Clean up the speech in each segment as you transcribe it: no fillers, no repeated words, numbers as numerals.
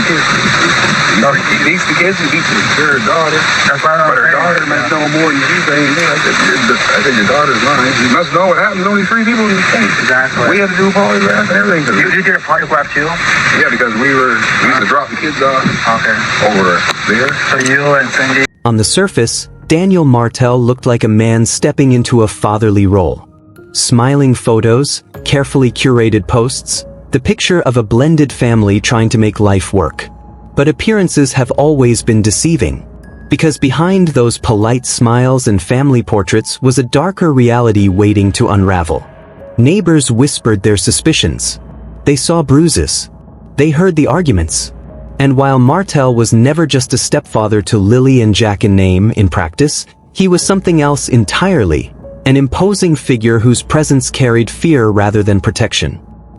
kids. He beats the kids, he beats her daughter. That's right. But her daughter makes no more than anything. I said, your daughter's mine. You must know what happens. Only 3 people in the state. Exactly. We had to do a polygraph and everything. You did a polygraph too? Yeah, because we used to drop the kids off over there. So you and Cindy. On the surface, Daniel Martell looked like a man stepping into a fatherly role. Smiling photos, carefully curated posts, the picture of a blended family trying to make life work. But appearances have always been deceiving, because behind those polite smiles and family portraits was a darker reality waiting to unravel. Neighbors whispered their suspicions. They saw bruises. They heard the arguments. And while Martell was never just a stepfather to Lilly and Jack in name, in practice, he was something else entirely, an imposing figure whose presence carried fear rather than protection.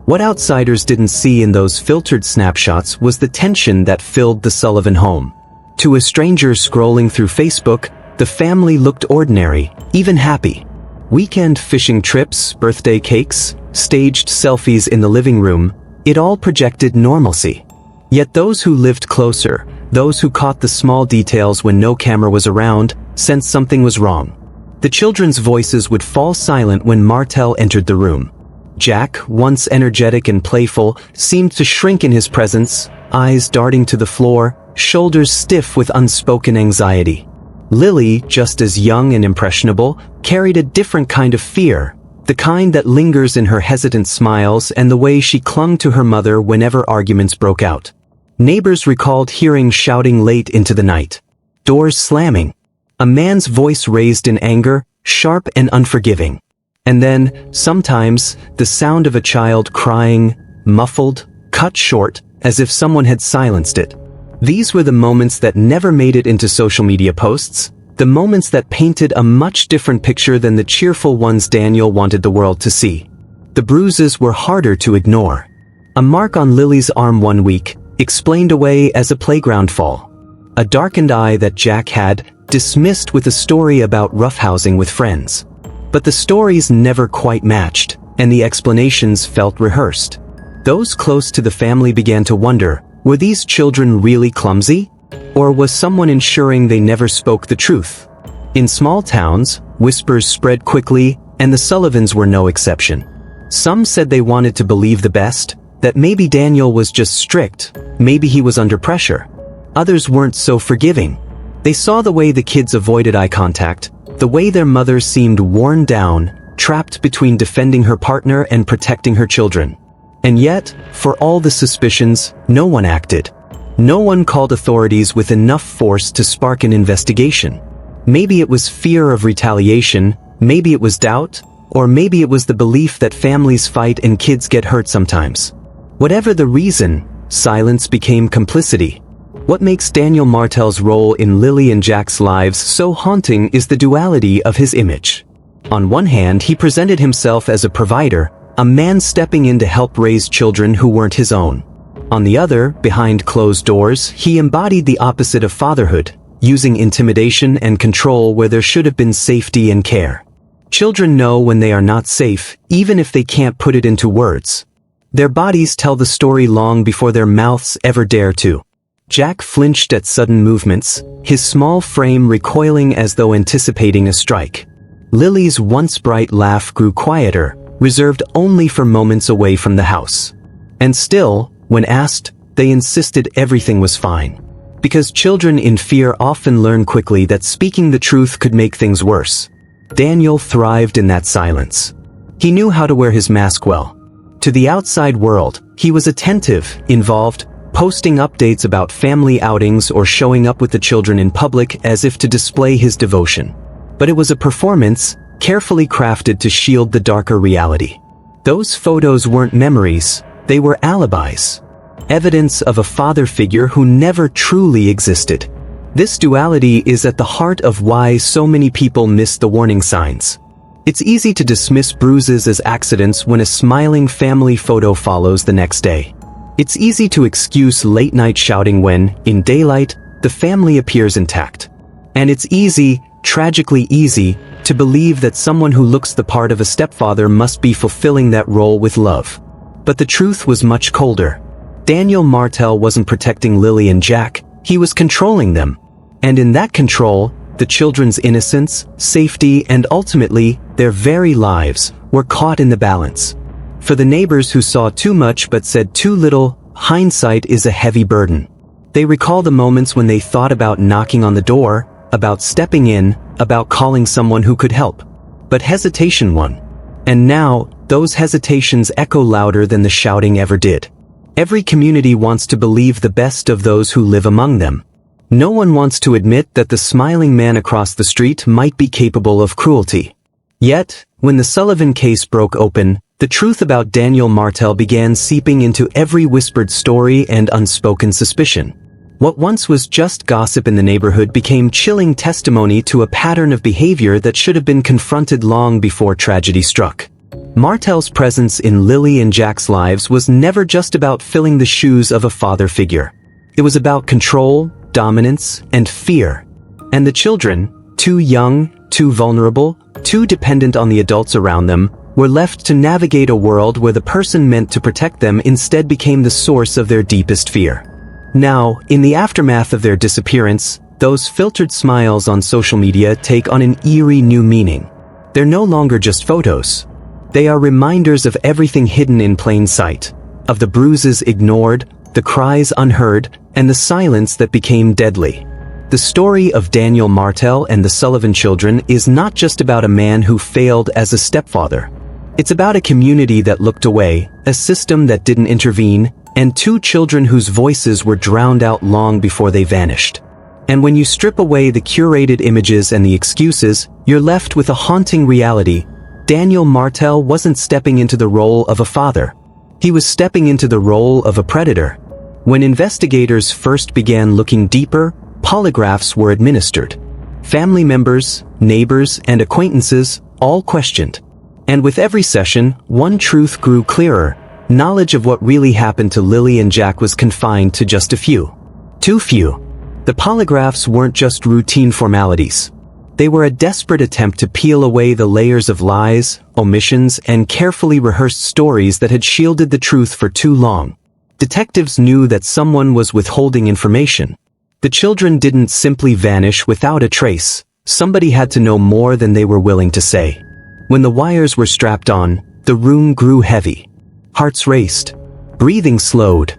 What outsiders didn't see in those filtered snapshots was the tension that filled the Sullivan home. To a stranger scrolling through Facebook, the family looked ordinary, even happy. Weekend fishing trips, birthday cakes, staged selfies in the living room, it all projected normalcy. Yet those who lived closer, those who caught the small details when no camera was around, sensed something was wrong. The children's voices would fall silent when Martell entered the room. Jack, once energetic and playful, seemed to shrink in his presence, eyes darting to the floor, shoulders stiff with unspoken anxiety. Lilly, just as young and impressionable, carried a different kind of fear, the kind that lingers in her hesitant smiles and the way she clung to her mother whenever arguments broke out. Neighbors recalled hearing shouting late into the night. Doors slamming. A man's voice raised in anger, sharp and unforgiving. And then, sometimes, the sound of a child crying, muffled, cut short, as if someone had silenced it. These were the moments that never made it into social media posts, the moments that painted a much different picture than the cheerful ones Daniel wanted the world to see. The bruises were harder to ignore. A mark on Lily's arm one week, explained away as a playground fall. A darkened eye that Jack had dismissed with a story about roughhousing with friends. But the stories never quite matched, and the explanations felt rehearsed. Those close to the family began to wonder, were these children really clumsy? Or was someone ensuring they never spoke the truth? In small towns, whispers spread quickly, and the Sullivans were no exception. Some said they wanted to believe the best, that maybe Daniel was just strict, maybe he was under pressure. Others weren't so forgiving. They saw the way the kids avoided eye contact, the way their mother seemed worn down, trapped between defending her partner and protecting her children. And yet, for all the suspicions, no one acted. No one called authorities with enough force to spark an investigation. Maybe it was fear of retaliation, maybe it was doubt, or maybe it was the belief that families fight and kids get hurt sometimes. Whatever the reason, silence became complicity. What makes Daniel Martell's role in Lilly and Jack's lives so haunting is the duality of his image. On one hand, he presented himself as a provider, a man stepping in to help raise children who weren't his own. On the other, behind closed doors, he embodied the opposite of fatherhood, using intimidation and control where there should have been safety and care. Children know when they are not safe, even if they can't put it into words. Their bodies tell the story long before their mouths ever dare to. Jack flinched at sudden movements, his small frame recoiling as though anticipating a strike. Lily's once bright laugh grew quieter, reserved only for moments away from the house. And still, when asked, they insisted everything was fine. Because children in fear often learn quickly that speaking the truth could make things worse. Daniel thrived in that silence. He knew how to wear his mask well. To the outside world, he was attentive, involved, posting updates about family outings or showing up with the children in public as if to display his devotion. But it was a performance, carefully crafted to shield the darker reality. Those photos weren't memories, they were alibis. Evidence of a father figure who never truly existed. This duality is at the heart of why so many people miss the warning signs. It's easy to dismiss bruises as accidents when a smiling family photo follows the next day. It's easy to excuse late-night shouting when, in daylight, the family appears intact. And it's easy, tragically easy, to believe that someone who looks the part of a stepfather must be fulfilling that role with love. But the truth was much colder. Daniel Martell wasn't protecting Lilly and Jack, he was controlling them. And in that control, the children's innocence, safety, and ultimately, their very lives, were caught in the balance. For the neighbors who saw too much but said too little, hindsight is a heavy burden. They recall the moments when they thought about knocking on the door, about stepping in, about calling someone who could help. But hesitation won. And now, those hesitations echo louder than the shouting ever did. Every community wants to believe the best of those who live among them. No one wants to admit that the smiling man across the street might be capable of cruelty. Yet, when the Sullivan case broke open, the truth about Daniel Martell began seeping into every whispered story and unspoken suspicion. What once was just gossip in the neighborhood became chilling testimony to a pattern of behavior that should have been confronted long before tragedy struck. Martell's presence in Lilly and Jack's lives was never just about filling the shoes of a father figure. It was about control, dominance, and fear. And the children, too young, too vulnerable, too dependent on the adults around them, were left to navigate a world where the person meant to protect them instead became the source of their deepest fear. Now, in the aftermath of their disappearance, those filtered smiles on social media take on an eerie new meaning. They're no longer just photos. They are reminders of everything hidden in plain sight, of the bruises ignored, the cries unheard, and the silence that became deadly. The story of Daniel Martell and the Sullivan children is not just about a man who failed as a stepfather. It's about a community that looked away, a system that didn't intervene, and two children whose voices were drowned out long before they vanished. And when you strip away the curated images and the excuses, you're left with a haunting reality. Daniel Martell wasn't stepping into the role of a father. He was stepping into the role of a predator. When investigators first began looking deeper, polygraphs were administered. Family members, neighbors, and acquaintances all questioned. And with every session, one truth grew clearer. Knowledge of what really happened to Lilly and Jack was confined to just a few. Too few. The polygraphs weren't just routine formalities. They were a desperate attempt to peel away the layers of lies, omissions, and carefully rehearsed stories that had shielded the truth for too long. Detectives knew that someone was withholding information. The children didn't simply vanish without a trace. Somebody had to know more than they were willing to say. When the wires were strapped on, the room grew heavy. Hearts raced. Breathing slowed.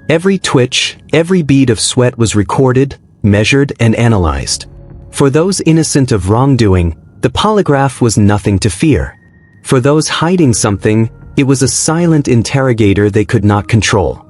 Every twitch, every bead of sweat was recorded, measured, and analyzed. For those innocent of wrongdoing, the polygraph was nothing to fear. For those hiding something, it was a silent interrogator they could not control.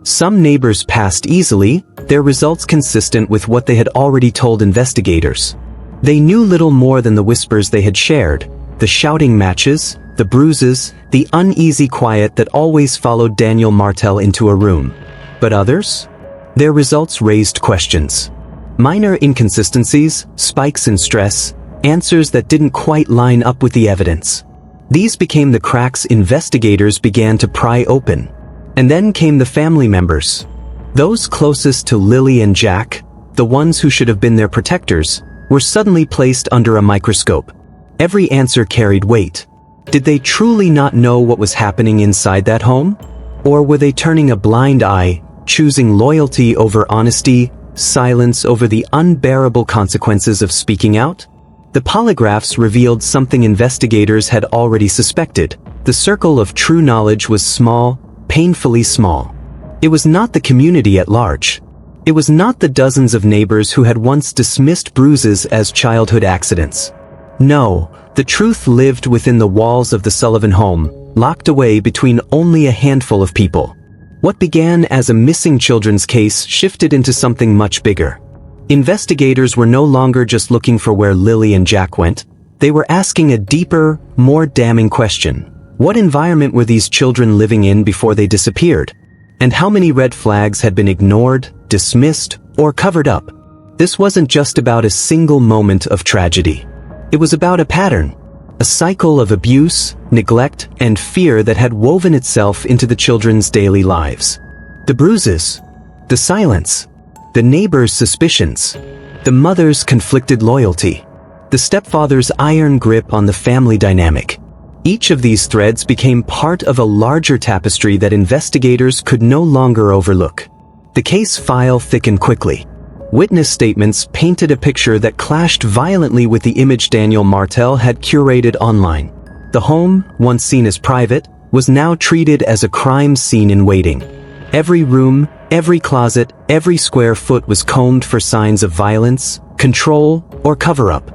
Some neighbors passed easily, their results consistent with what they had already told investigators. They knew little more than the whispers they had shared, the shouting matches, the bruises, the uneasy quiet that always followed Daniel Martell into a room. But others? Their results raised questions. Minor inconsistencies, spikes in stress, answers that didn't quite line up with the evidence. These became the cracks investigators began to pry open. And then came the family members. Those closest to Lilly and Jack, the ones who should have been their protectors, were suddenly placed under a microscope. Every answer carried weight. Did they truly not know what was happening inside that home? Or were they turning a blind eye, choosing loyalty over honesty, silence over the unbearable consequences of speaking out? The polygraphs revealed something investigators had already suspected. The circle of true knowledge was small, painfully small. It was not the community at large. It was not the dozens of neighbors who had once dismissed bruises as childhood accidents. No, the truth lived within the walls of the Sullivan home, locked away between only a handful of people. What began as a missing children's case shifted into something much bigger. Investigators were no longer just looking for where Lilly and Jack went. They were asking a deeper, more damning question. What environment were these children living in before they disappeared? And how many red flags had been ignored, dismissed, or covered up? This wasn't just about a single moment of tragedy. It was about a pattern, a cycle of abuse, neglect, and fear that had woven itself into the children's daily lives. The bruises, the silence, the neighbors' suspicions, the mother's conflicted loyalty, the stepfather's iron grip on the family dynamic. Each of these threads became part of a larger tapestry that investigators could no longer overlook. The case file thickened quickly. Witness statements painted a picture that clashed violently with the image Daniel Martell had curated online. The home, once seen as private, was now treated as a crime scene in waiting. Every room, every closet, every square foot was combed for signs of violence, control, or cover-up.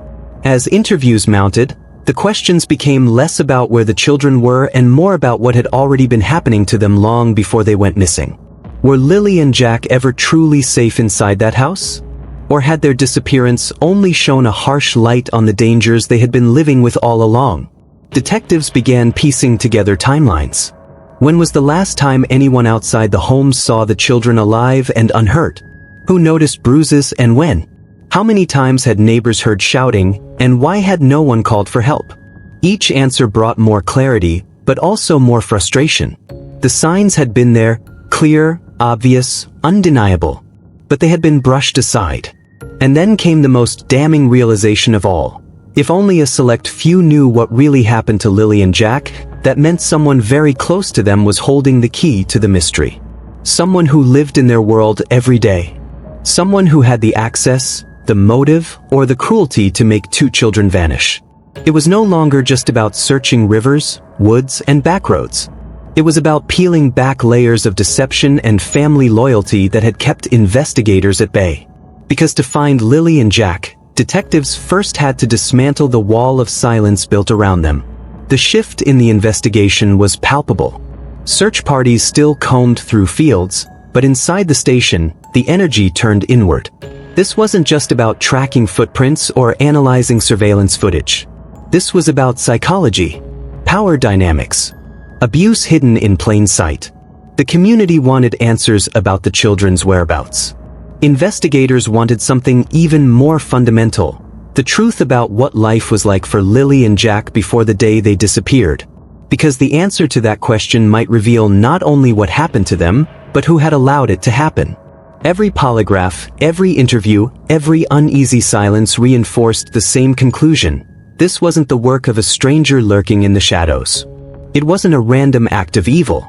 As interviews mounted, the questions became less about where the children were and more about what had already been happening to them long before they went missing. Were Lilly and Jack ever truly safe inside that house? Or had their disappearance only shone a harsh light on the dangers they had been living with all along? Detectives began piecing together timelines. When was the last time anyone outside the home saw the children alive and unhurt? Who noticed bruises and when? How many times had neighbors heard shouting, and why had no one called for help? Each answer brought more clarity, but also more frustration. The signs had been there, clear, obvious, undeniable. But they had been brushed aside. And then came the most damning realization of all. If only a select few knew what really happened to Lilly and Jack, that meant someone very close to them was holding the key to the mystery. Someone who lived in their world every day. Someone who had the access, the motive, or the cruelty to make two children vanish. It was no longer just about searching rivers, woods, and backroads. It was about peeling back layers of deception and family loyalty that had kept investigators at bay. Because to find Lilly and Jack, detectives first had to dismantle the wall of silence built around them. The shift in the investigation was palpable. Search parties still combed through fields, but inside the station, the energy turned inward. This wasn't just about tracking footprints or analyzing surveillance footage. This was about psychology, power dynamics, abuse hidden in plain sight. The community wanted answers about the children's whereabouts. Investigators wanted something even more fundamental, the truth about what life was like for Lilly and Jack before the day they disappeared. Because the answer to that question might reveal not only what happened to them, but who had allowed it to happen. Every polygraph, every interview, every uneasy silence reinforced the same conclusion. This wasn't the work of a stranger lurking in the shadows. It wasn't a random act of evil.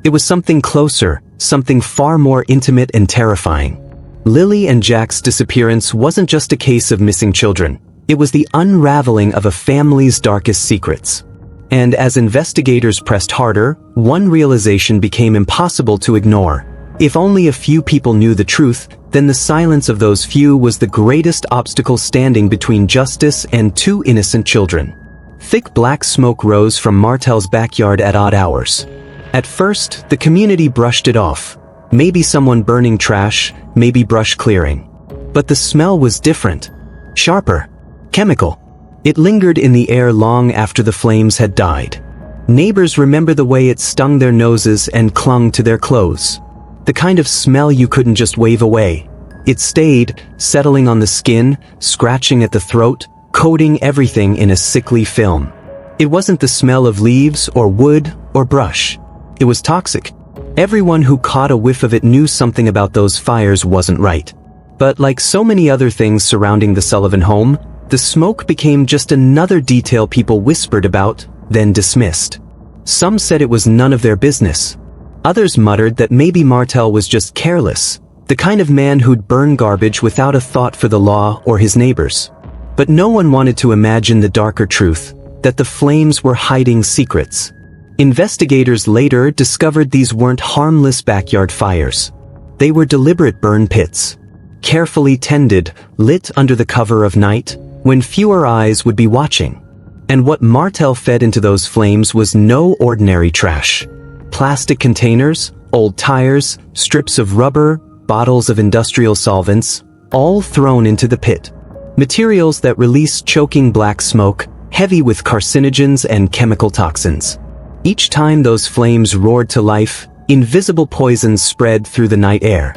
It was something closer, something far more intimate and terrifying. Lilly and Jack's disappearance wasn't just a case of missing children. It was the unraveling of a family's darkest secrets. And as investigators pressed harder, one realization became impossible to ignore. If only a few people knew the truth, then the silence of those few was the greatest obstacle standing between justice and two innocent children. Thick black smoke rose from Martell's backyard at odd hours. At first, the community brushed it off. Maybe someone burning trash, maybe brush clearing. But the smell was different. Sharper. Chemical. It lingered in the air long after the flames had died. Neighbors remember the way it stung their noses and clung to their clothes. The kind of smell you couldn't just wave away. It stayed, settling on the skin, scratching at the throat, coating everything in a sickly film. It wasn't the smell of leaves or wood or brush. It was toxic. Everyone who caught a whiff of it knew something about those fires wasn't right. But like so many other things surrounding the Sullivan home, the smoke became just another detail people whispered about, then dismissed. Some said it was none of their business. Others muttered that maybe Martell was just careless, the kind of man who'd burn garbage without a thought for the law or his neighbors. But no one wanted to imagine the darker truth, that the flames were hiding secrets. Investigators later discovered these weren't harmless backyard fires. They were deliberate burn pits. Carefully tended, lit under the cover of night, when fewer eyes would be watching. And what Martell fed into those flames was no ordinary trash. Plastic containers, old tires, strips of rubber, bottles of industrial solvents, all thrown into the pit. Materials that release choking black smoke, heavy with carcinogens and chemical toxins. Each time those flames roared to life, invisible poisons spread through the night air.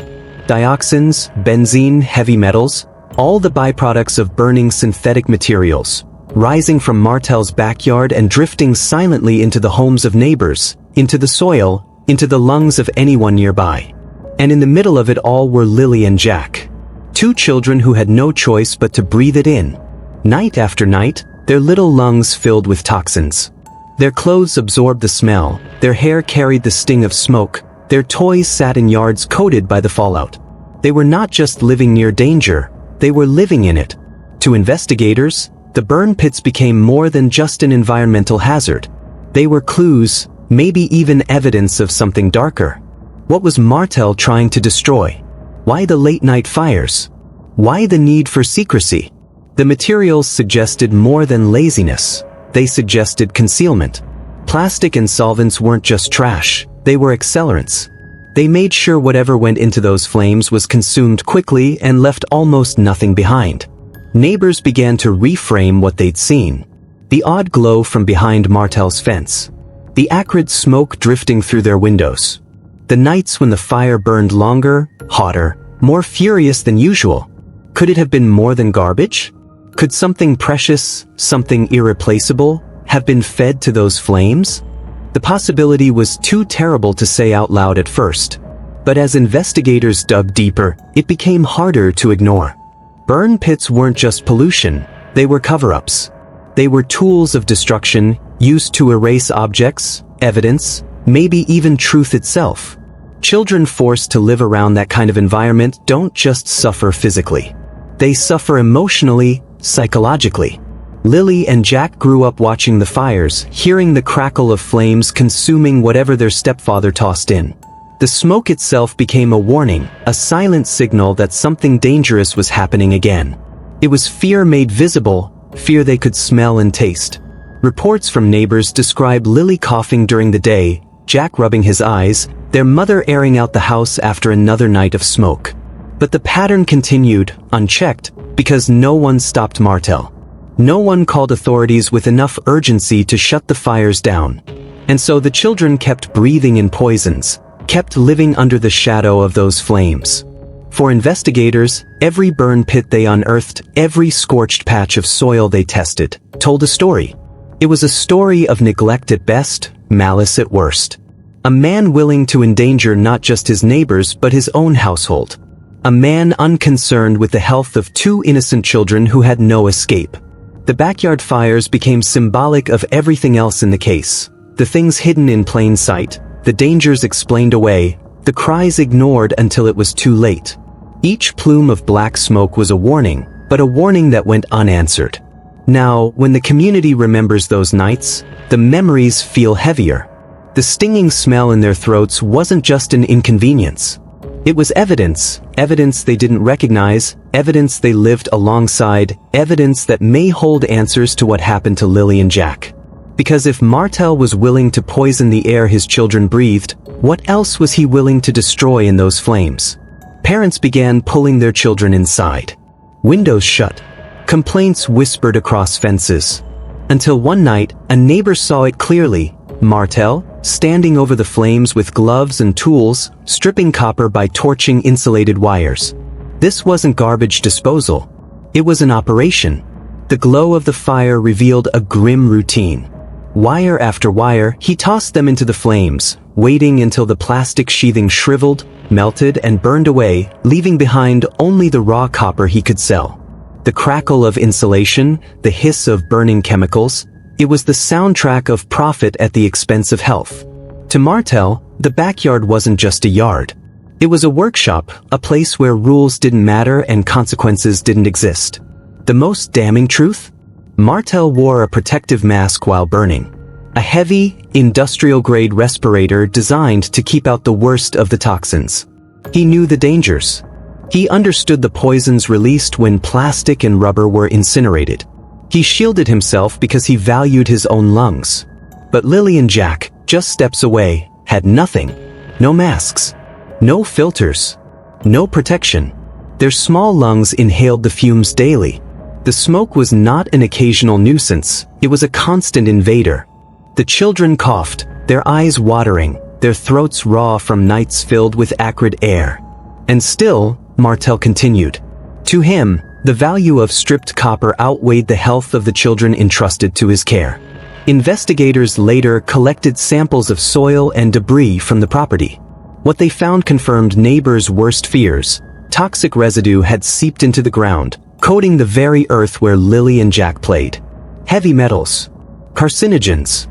Dioxins, benzene, heavy metals, all the byproducts of burning synthetic materials, rising from Martell's backyard and drifting silently into the homes of neighbors, into the soil, into the lungs of anyone nearby. And in the middle of it all were Lilly and Jack. Two children who had no choice but to breathe it in. Night after night, their little lungs filled with toxins. Their clothes absorbed the smell, their hair carried the sting of smoke, their toys sat in yards coated by the fallout. They were not just living near danger, they were living in it. To investigators, the burn pits became more than just an environmental hazard. They were clues, maybe even evidence of something darker. What was Martell trying to destroy? Why the late-night fires? Why the need for secrecy? The materials suggested more than laziness. They suggested concealment. Plastic and solvents weren't just trash, they were accelerants. They made sure whatever went into those flames was consumed quickly and left almost nothing behind. Neighbors began to reframe what they'd seen. The odd glow from behind Martell's fence. The acrid smoke drifting through their windows. The nights when the fire burned longer, hotter, more furious than usual. Could it have been more than garbage? Could something precious, something irreplaceable, have been fed to those flames? The possibility was too terrible to say out loud at first. But as investigators dug deeper, it became harder to ignore. Burn pits weren't just pollution, they were cover-ups. They were tools of destruction, used to erase objects, evidence, maybe even truth itself. Children forced to live around that kind of environment don't just suffer physically. They suffer emotionally, psychologically. Lilly and Jack grew up watching the fires, hearing the crackle of flames consuming whatever their stepfather tossed in. The smoke itself became a warning, a silent signal that something dangerous was happening again. It was fear made visible, fear they could smell and taste. Reports from neighbors describe Lilly coughing during the day, Jack rubbing his eyes, their mother airing out the house after another night of smoke. But the pattern continued, unchecked, because no one stopped Martell. No one called authorities with enough urgency to shut the fires down. And so the children kept breathing in poisons, kept living under the shadow of those flames. For investigators, every burn pit they unearthed, every scorched patch of soil they tested, told a story. It was a story of neglect at best, malice at worst. A man willing to endanger not just his neighbors but his own household. A man unconcerned with the health of two innocent children who had no escape. The backyard fires became symbolic of everything else in the case. The things hidden in plain sight, the dangers explained away, the cries ignored until it was too late. Each plume of black smoke was a warning, but a warning that went unanswered. Now, when the community remembers those nights, the memories feel heavier. The stinging smell in their throats wasn't just an inconvenience. It was evidence, evidence they didn't recognize, evidence they lived alongside, evidence that may hold answers to what happened to Lilly and Jack. Because if Martell was willing to poison the air his children breathed, what else was he willing to destroy in those flames? Parents began pulling their children inside. Windows shut. Complaints whispered across fences. Until one night, a neighbor saw it clearly. Martell, standing over the flames with gloves and tools, stripping copper by torching insulated wires. This wasn't garbage disposal. It was an operation. The glow of the fire revealed a grim routine. Wire after wire, he tossed them into the flames, waiting until the plastic sheathing shriveled, melted, and burned away, leaving behind only the raw copper he could sell. The crackle of insulation, the hiss of burning chemicals, it was the soundtrack of profit at the expense of health. To Martell, the backyard wasn't just a yard. It was a workshop, a place where rules didn't matter and consequences didn't exist. The most damning truth? Martell wore a protective mask while burning. A heavy, industrial-grade respirator designed to keep out the worst of the toxins. He knew the dangers. He understood the poisons released when plastic and rubber were incinerated. He shielded himself because he valued his own lungs. But Lilly and Jack, just steps away, had nothing. No masks. No filters. No protection. Their small lungs inhaled the fumes daily. The smoke was not an occasional nuisance, it was a constant invader. The children coughed, their eyes watering, their throats raw from nights filled with acrid air. And still, Martell continued. To him, the value of stripped copper outweighed the health of the children entrusted to his care. Investigators later collected samples of soil and debris from the property. What they found confirmed neighbors' worst fears. Toxic residue had seeped into the ground, coating the very earth where Lilly and Jack played. Heavy metals. Carcinogens.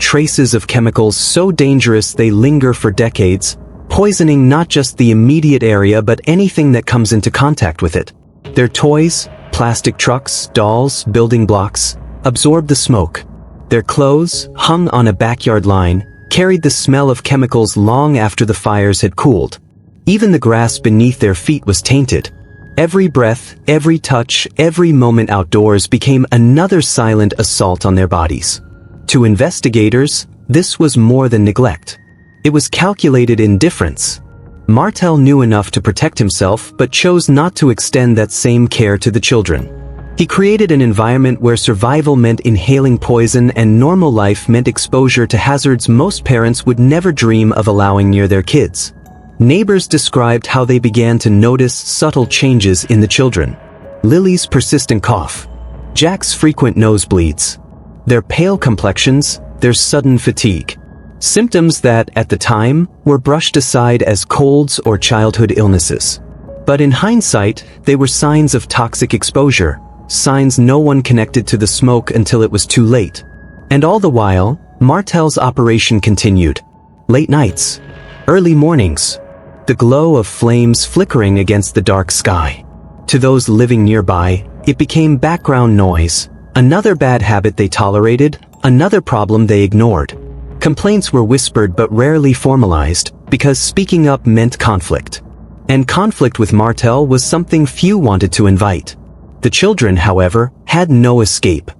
traces of chemicals so dangerous they linger for decades, poisoning not just the immediate area but anything that comes into contact with it. Their toys, plastic trucks, dolls, building blocks, absorbed the smoke. Their clothes, hung on a backyard line, carried the smell of chemicals long after the fires had cooled. Even the grass beneath their feet was tainted. Every breath, every touch, every moment outdoors became another silent assault on their bodies. To investigators, this was more than neglect. It was calculated indifference. Martell knew enough to protect himself but chose not to extend that same care to the children. He created an environment where survival meant inhaling poison and normal life meant exposure to hazards most parents would never dream of allowing near their kids. Neighbors described how they began to notice subtle changes in the children. Lily's persistent cough, Jack's frequent nosebleeds, their pale complexions, their sudden fatigue. Symptoms that, at the time, were brushed aside as colds or childhood illnesses. But in hindsight, they were signs of toxic exposure, signs no one connected to the smoke until it was too late. And all the while, Martell's operation continued. Late nights, early mornings, the glow of flames flickering against the dark sky. To those living nearby, it became background noise, another bad habit they tolerated, another problem they ignored. Complaints were whispered but rarely formalized, because speaking up meant conflict. And conflict with Martell was something few wanted to invite. The children, however, had no escape.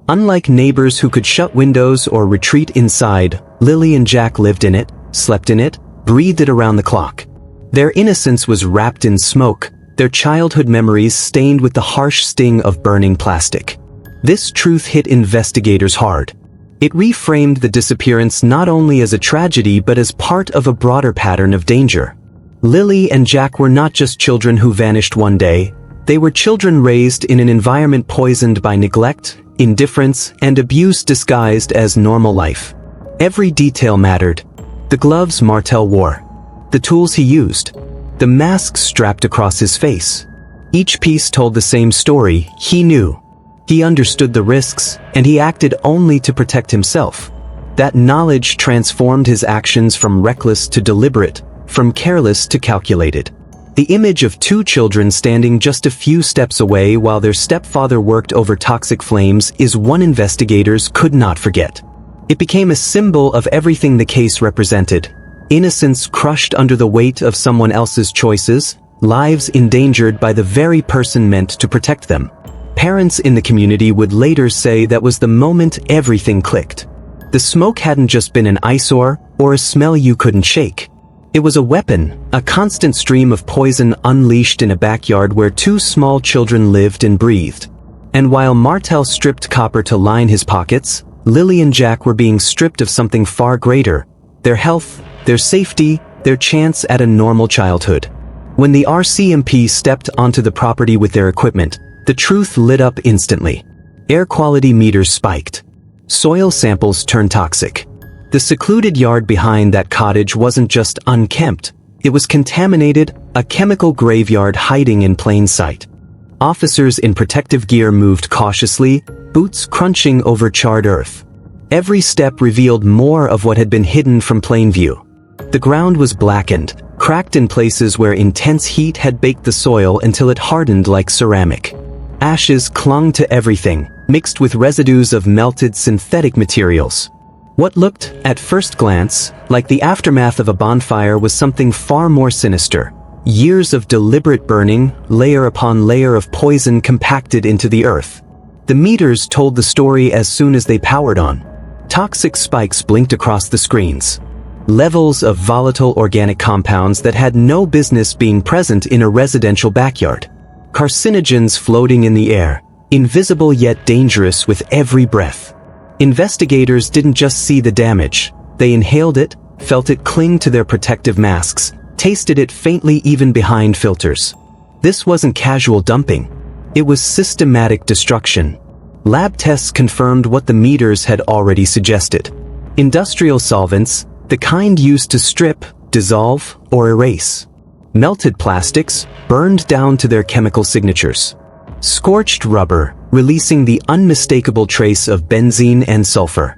Unlike neighbors who could shut windows or retreat inside, Lilly and Jack lived in it, slept in it, breathed it around the clock. Their innocence was wrapped in smoke, their childhood memories stained with the harsh sting of burning plastic. This truth hit investigators hard. It reframed the disappearance not only as a tragedy but as part of a broader pattern of danger. Lilly and Jack were not just children who vanished one day, they were children raised in an environment poisoned by neglect, indifference, and abuse disguised as normal life. Every detail mattered. The gloves Martell wore, the tools he used, the mask strapped across his face. Each piece told the same story. He knew. He understood the risks, and he acted only to protect himself. That knowledge transformed his actions from reckless to deliberate, from careless to calculated. The image of two children standing just a few steps away while their stepfather worked over toxic flames is one investigators could not forget. It became a symbol of everything the case represented. Innocence crushed under the weight of someone else's choices, lives endangered by the very person meant to protect them. Parents in the community would later say that was the moment everything clicked. The smoke hadn't just been an eyesore or a smell you couldn't shake. It was a weapon, a constant stream of poison unleashed in a backyard where two small children lived and breathed. And while Martell stripped copper to line his pockets, Lilly and Jack were being stripped of something far greater: their health, their safety, their chance at a normal childhood. When the RCMP stepped onto the property with their equipment, the truth lit up instantly. Air quality meters spiked. Soil samples turned toxic. The secluded yard behind that cottage wasn't just unkempt, it was contaminated, a chemical graveyard hiding in plain sight. Officers in protective gear moved cautiously, boots crunching over charred earth. Every step revealed more of what had been hidden from plain view. The ground was blackened, cracked in places where intense heat had baked the soil until it hardened like ceramic. Ashes clung to everything, mixed with residues of melted synthetic materials. What looked, at first glance, like the aftermath of a bonfire was something far more sinister. Years of deliberate burning, layer upon layer of poison compacted into the earth. The meters told the story as soon as they powered on. Toxic spikes blinked across the screens. Levels of volatile organic compounds that had no business being present in a residential backyard. Carcinogens floating in the air, invisible yet dangerous with every breath. Investigators didn't just see the damage, they inhaled it, felt it cling to their protective masks, tasted it faintly even behind filters. This wasn't casual dumping. It was systematic destruction. Lab tests confirmed what the meters had already suggested. Industrial solvents, the kind used to strip, dissolve, or erase. Melted plastics, burned down to their chemical signatures. Scorched rubber, releasing the unmistakable trace of benzene and sulfur.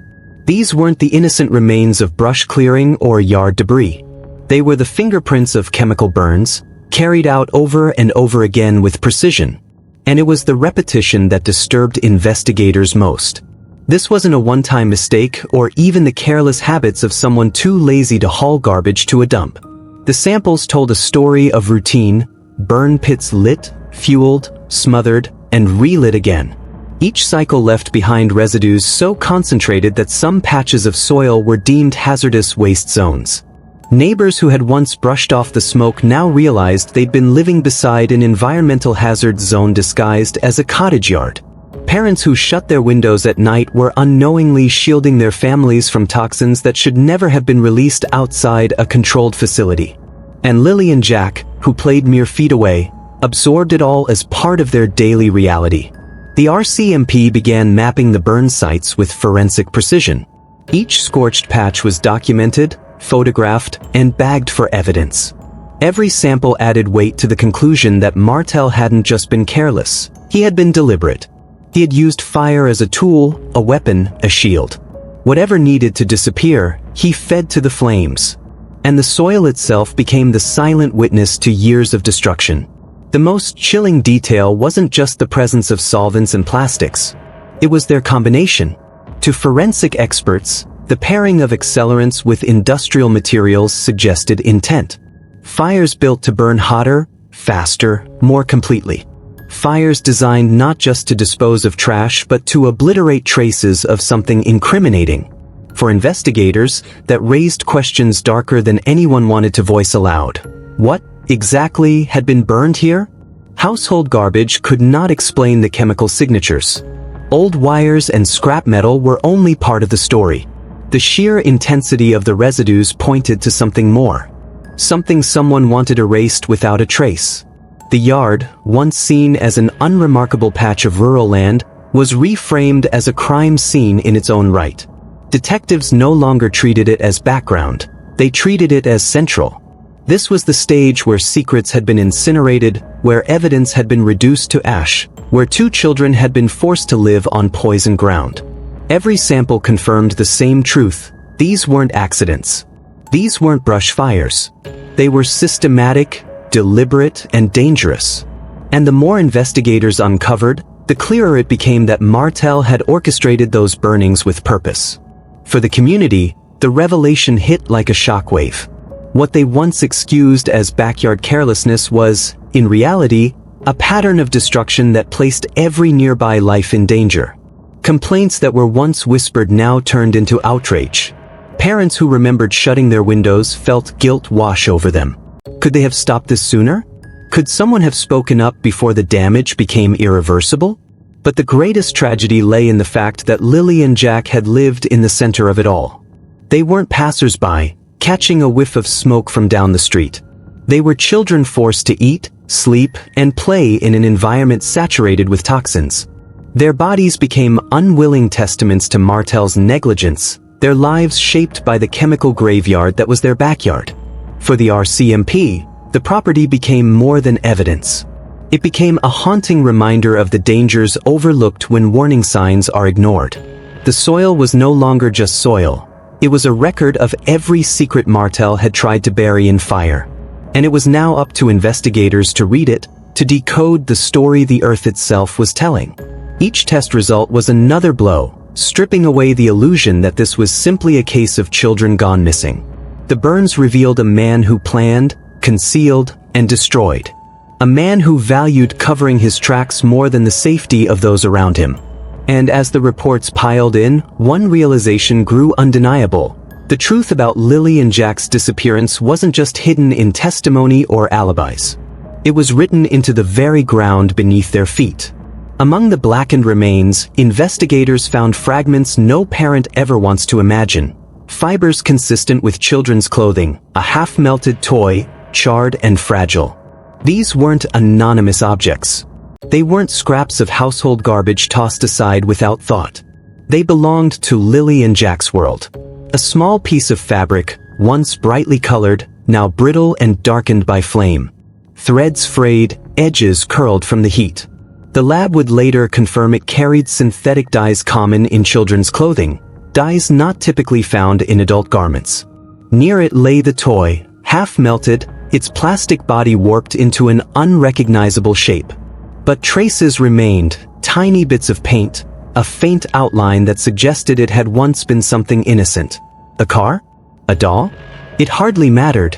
These weren't the innocent remains of brush clearing or yard debris. They were the fingerprints of chemical burns, carried out over and over again with precision. And it was the repetition that disturbed investigators most. This wasn't a one-time mistake or even the careless habits of someone too lazy to haul garbage to a dump. The samples told a story of routine, burn pits lit, fueled, smothered, and relit again. Each cycle left behind residues so concentrated that some patches of soil were deemed hazardous waste zones. Neighbors who had once brushed off the smoke now realized they'd been living beside an environmental hazard zone disguised as a cottage yard. Parents who shut their windows at night were unknowingly shielding their families from toxins that should never have been released outside a controlled facility. And Lilly and Jack, who played mere feet away, absorbed it all as part of their daily reality. The RCMP began mapping the burn sites with forensic precision. Each scorched patch was documented, photographed, and bagged for evidence. Every sample added weight to the conclusion that Martell hadn't just been careless, he had been deliberate. He had used fire as a tool, a weapon, a shield. Whatever needed to disappear, he fed to the flames. And the soil itself became the silent witness to years of destruction. The most chilling detail wasn't just the presence of solvents and plastics. It was their combination. To forensic experts, the pairing of accelerants with industrial materials suggested intent. Fires built to burn hotter, faster, more completely. Fires designed not just to dispose of trash but to obliterate traces of something incriminating. For investigators, that raised questions darker than anyone wanted to voice aloud. What exactly had been burned here? Household garbage could not explain the chemical signatures. Old wires and scrap metal were only part of the story. The sheer intensity of the residues pointed to something more. Something someone wanted erased without a trace. The yard, once seen as an unremarkable patch of rural land, was reframed as a crime scene in its own right. Detectives no longer treated it as background. They treated it as central. This was the stage where secrets had been incinerated, where evidence had been reduced to ash, where 2 children had been forced to live on poisoned ground. Every sample confirmed the same truth. These weren't accidents. These weren't brush fires. They were systematic, deliberate, and dangerous. And the more investigators uncovered, the clearer it became that Martell had orchestrated those burnings with purpose. For the community, the revelation hit like a shockwave. What they once excused as backyard carelessness was, in reality, a pattern of destruction that placed every nearby life in danger. Complaints that were once whispered now turned into outrage. Parents who remembered shutting their windows felt guilt wash over them. Could they have stopped this sooner? Could someone have spoken up before the damage became irreversible? But the greatest tragedy lay in the fact that Lilly and Jack had lived in the center of it all. They weren't passers-by, catching a whiff of smoke from down the street. They were children forced to eat, sleep, and play in an environment saturated with toxins. Their bodies became unwilling testaments to Martell's negligence, their lives shaped by the chemical graveyard that was their backyard. For the RCMP, the property became more than evidence. It became a haunting reminder of the dangers overlooked when warning signs are ignored. The soil was no longer just soil. It was a record of every secret Martell had tried to bury in fire. And it was now up to investigators to read it, to decode the story the earth itself was telling. Each test result was another blow, stripping away the illusion that this was simply a case of children gone missing. The burns revealed a man who planned, concealed, and destroyed. A man who valued covering his tracks more than the safety of those around him. And as the reports piled in, one realization grew undeniable. The truth about Lilly and Jack's disappearance wasn't just hidden in testimony or alibis. It was written into the very ground beneath their feet. Among the blackened remains, investigators found fragments no parent ever wants to imagine. Fibers consistent with children's clothing, a half-melted toy, charred and fragile. These weren't anonymous objects. They weren't scraps of household garbage tossed aside without thought. They belonged to Lilly and Jack's world. A small piece of fabric, once brightly colored, now brittle and darkened by flame. Threads frayed, edges curled from the heat. The lab would later confirm it carried synthetic dyes common in children's clothing, dyes not typically found in adult garments. Near it lay the toy, half melted, its plastic body warped into an unrecognizable shape. But traces remained, tiny bits of paint, a faint outline that suggested it had once been something innocent. A car? A doll? It hardly mattered.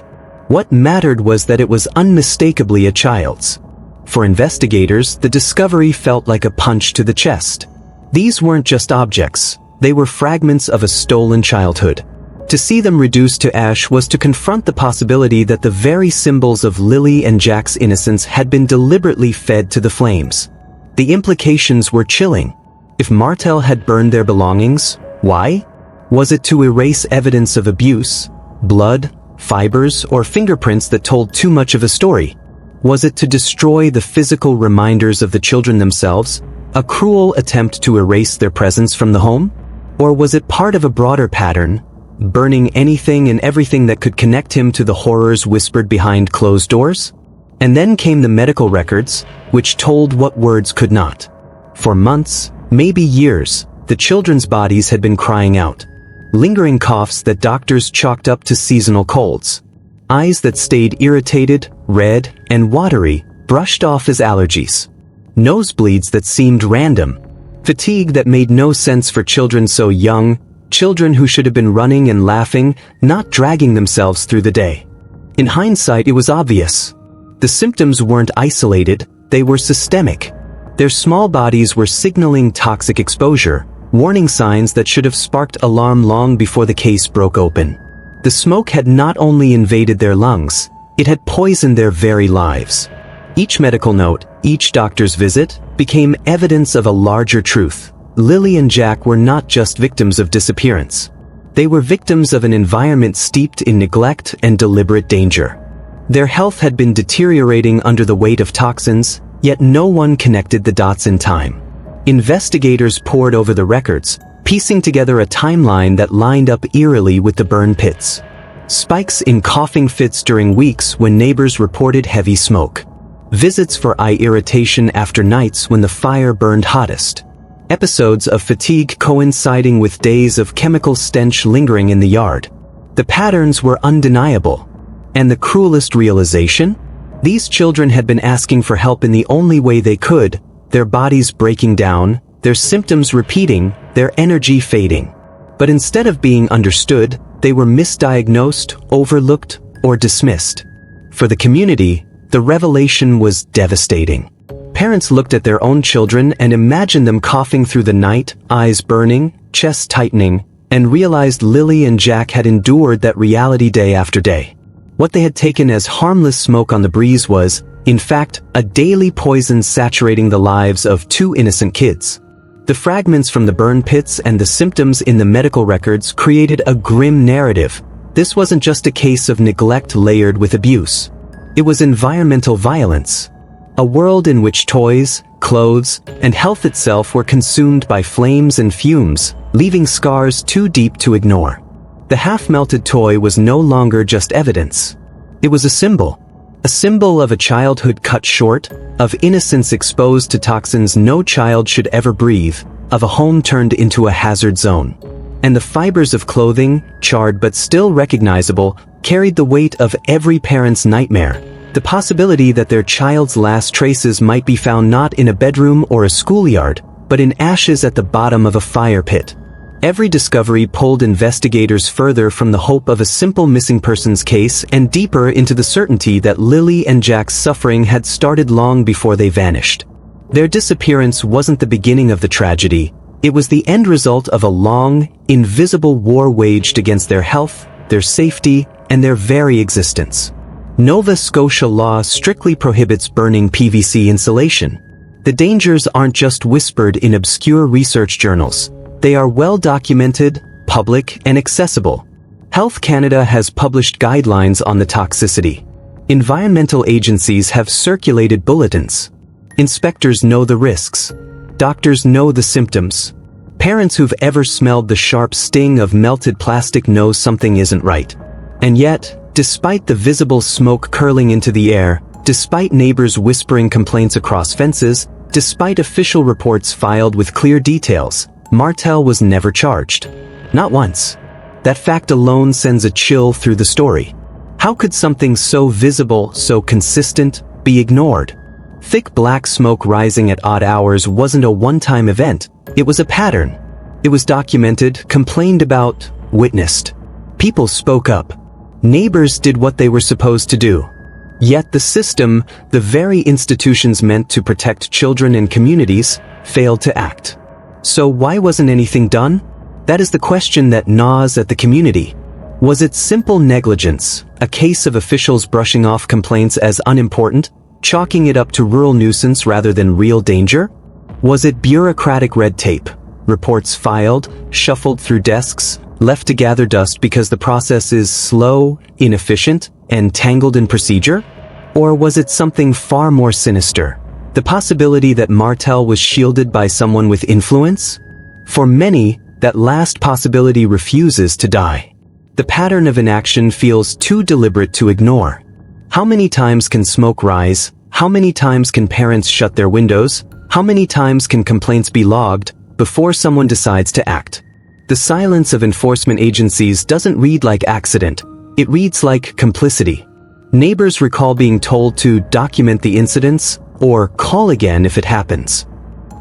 What mattered was that it was unmistakably a child's. For investigators, the discovery felt like a punch to the chest. These weren't just objects, they were fragments of a stolen childhood. To see them reduced to ash was to confront the possibility that the very symbols of Lilly and Jack's innocence had been deliberately fed to the flames. The implications were chilling. If Martell had burned their belongings, why? Was it to erase evidence of abuse, blood, fibers, or fingerprints that told too much of a story? Was it to destroy the physical reminders of the children themselves, a cruel attempt to erase their presence from the home? Or was it part of a broader pattern, burning anything and everything that could connect him to the horrors whispered behind closed doors? And then came the medical records, which told what words could not. For months, maybe years, the children's bodies had been crying out. Lingering coughs that doctors chalked up to seasonal colds. Eyes that stayed irritated, red, and watery, brushed off as allergies. Nosebleeds that seemed random. Fatigue that made no sense for children so young, children who should have been running and laughing, not dragging themselves through the day. In hindsight, it was obvious. The symptoms weren't isolated, they were systemic. Their small bodies were signaling toxic exposure, warning signs that should have sparked alarm long before the case broke open. The smoke had not only invaded their lungs, it had poisoned their very lives. Each medical note, each doctor's visit, became evidence of a larger truth. Lilly and Jack were not just victims of disappearance. They were victims of an environment steeped in neglect and deliberate danger. Their health had been deteriorating under the weight of toxins, yet no one connected the dots in time. Investigators pored over the records, piecing together a timeline that lined up eerily with the burn pits. Spikes in coughing fits during weeks when neighbors reported heavy smoke. Visits for eye irritation after nights when the fire burned hottest. Episodes of fatigue coinciding with days of chemical stench lingering in the yard. The patterns were undeniable. And the cruelest realization? These children had been asking for help in the only way they could, their bodies breaking down, their symptoms repeating, their energy fading. But instead of being understood, they were misdiagnosed, overlooked, or dismissed. For the community, the revelation was devastating. Parents looked at their own children and imagined them coughing through the night, eyes burning, chest tightening, and realized Lilly and Jack had endured that reality day after day. What they had taken as harmless smoke on the breeze was, in fact, a daily poison saturating the lives of two innocent kids. The fragments from the burn pits and the symptoms in the medical records created a grim narrative. This wasn't just a case of neglect layered with abuse. It was environmental violence. A world in which toys, clothes, and health itself were consumed by flames and fumes, leaving scars too deep to ignore. The half-melted toy was no longer just evidence. It was a symbol of a childhood cut short, of innocence exposed to toxins no child should ever breathe, of a home turned into a hazard zone. And the fibers of clothing, charred but still recognizable, carried the weight of every parent's nightmare. The possibility that their child's last traces might be found not in a bedroom or a schoolyard, but in ashes at the bottom of a fire pit. Every discovery pulled investigators further from the hope of a simple missing persons case and deeper into the certainty that Lilly and Jack's suffering had started long before they vanished. Their disappearance wasn't the beginning of the tragedy, it was the end result of a long, invisible war waged against their health, their safety, and their very existence. Nova Scotia law strictly prohibits burning PVC insulation. The dangers aren't just whispered in obscure research journals. They are well documented, public, and accessible. Health Canada has published guidelines on the toxicity. Environmental agencies have circulated bulletins. Inspectors know the risks. Doctors know the symptoms. Parents who've ever smelled the sharp sting of melted plastic know something isn't right. And yet, despite the visible smoke curling into the air, despite neighbors whispering complaints across fences, despite official reports filed with clear details, Martell was never charged. Not once. That fact alone sends a chill through the story. How could something so visible, so consistent, be ignored? Thick black smoke rising at odd hours wasn't a one-time event. It was a pattern. It was documented, complained about, witnessed. People spoke up. Neighbors did what they were supposed to do. Yet the system, the very institutions meant to protect children and communities, failed to act. So why wasn't anything done? That is the question that gnaws at the community. Was it simple negligence, a case of officials brushing off complaints as unimportant, chalking it up to rural nuisance rather than real danger? Was it bureaucratic red tape, reports filed, shuffled through desks, left to gather dust because the process is slow, inefficient, and tangled in procedure? Or was it something far more sinister? The possibility that Martell was shielded by someone with influence? For many, that last possibility refuses to die. The pattern of inaction feels too deliberate to ignore. How many times can smoke rise? How many times can parents shut their windows? How many times can complaints be logged before someone decides to act? The silence of enforcement agencies doesn't read like accident. It reads like complicity. Neighbors recall being told to document the incidents or call again if it happens.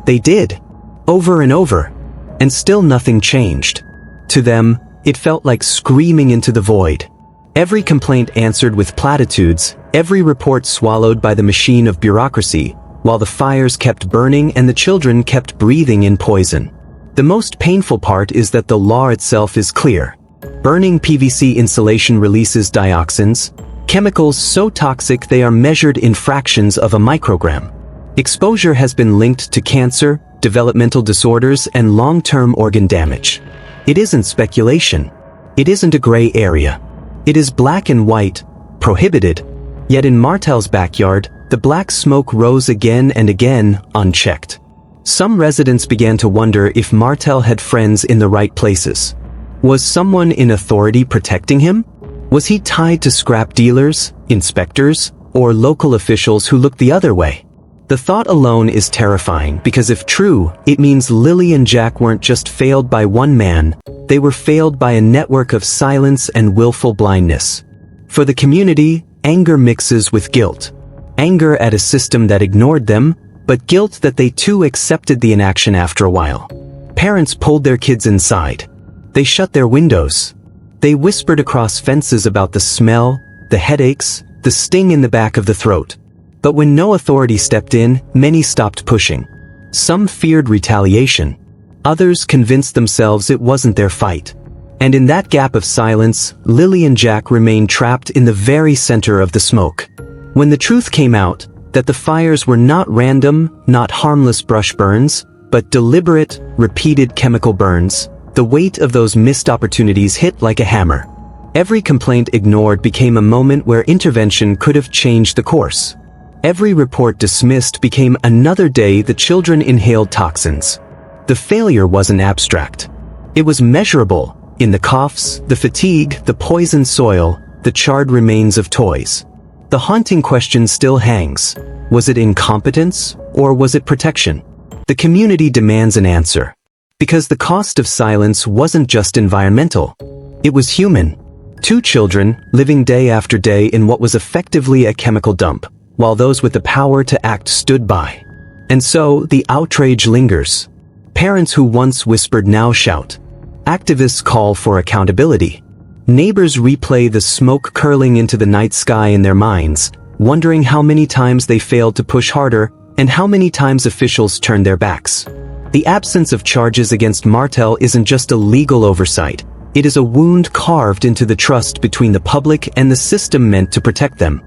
They did, over and over, and still nothing changed. To them, it felt like screaming into the void. Every complaint answered with platitudes, every report swallowed by the machine of bureaucracy, while the fires kept burning and the children kept breathing in poison. The most painful part is that the law itself is clear. Burning PVC insulation releases dioxins, chemicals so toxic they are measured in fractions of a microgram. Exposure has been linked to cancer, developmental disorders, and long-term organ damage. It isn't speculation. It isn't a gray area. It is black and white, prohibited. Yet in Martell's backyard, the black smoke rose again and again, unchecked. Some residents began to wonder if Martell had friends in the right places. Was someone in authority protecting him? Was he tied to scrap dealers, inspectors, or local officials who looked the other way? The thought alone is terrifying because if true, it means Lilly and Jack weren't just failed by one man, they were failed by a network of silence and willful blindness. For the community, anger mixes with guilt. Anger at a system that ignored them, but guilt that they too accepted the inaction after a while. Parents pulled their kids inside. They shut their windows. They whispered across fences about the smell, the headaches, the sting in the back of the throat. But when no authority stepped in, many stopped pushing. Some feared retaliation. Others convinced themselves it wasn't their fight. And in that gap of silence, Lilly and Jack remained trapped in the very center of the smoke. When the truth came out, that the fires were not random, not harmless brush burns, but deliberate, repeated chemical burns, the weight of those missed opportunities hit like a hammer. Every complaint ignored became a moment where intervention could have changed the course. Every report dismissed became another day the children inhaled toxins. The failure wasn't abstract. It was measurable, in the coughs, the fatigue, the poisoned soil, the charred remains of toys. The haunting question still hangs. Was it incompetence, or was it protection? The community demands an answer. Because the cost of silence wasn't just environmental. It was human. 2 children, living day after day in what was effectively a chemical dump, while those with the power to act stood by. And so, the outrage lingers. Parents who once whispered now shout. Activists call for accountability. Neighbors replay the smoke curling into the night sky in their minds, wondering how many times they failed to push harder, and how many times officials turned their backs. The absence of charges against Martell isn't just a legal oversight. It is a wound carved into the trust between the public and the system meant to protect them.